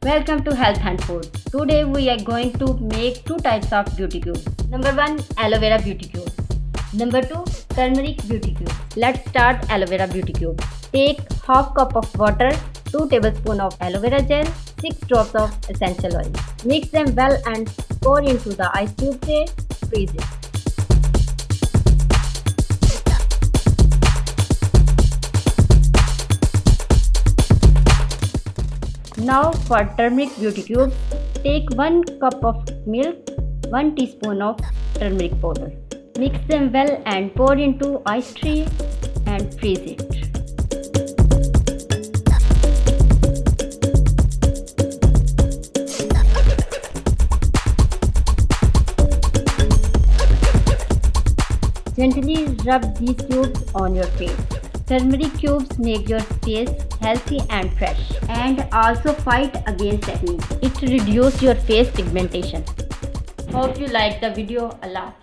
Welcome to Health and Food. Today we are going to make two types of beauty cubes. Number 1, aloe vera beauty cube. Number 2, turmeric beauty cube. Let's start aloe vera beauty cube. Take half cup of water, 2 tablespoons of aloe vera gel, 6 drops of essential oil. Mix them well and pour into the ice cube tray. Freeze it. Now for turmeric beauty cube, take 1 cup of milk, 1 teaspoon of turmeric powder. Mix them well and pour into ice tray and freeze it. Gently rub these cubes on your face. Turmeric cubes make your face healthy and fresh and also fight against acne. It reduces your face pigmentation. Hope you liked the video. Allah.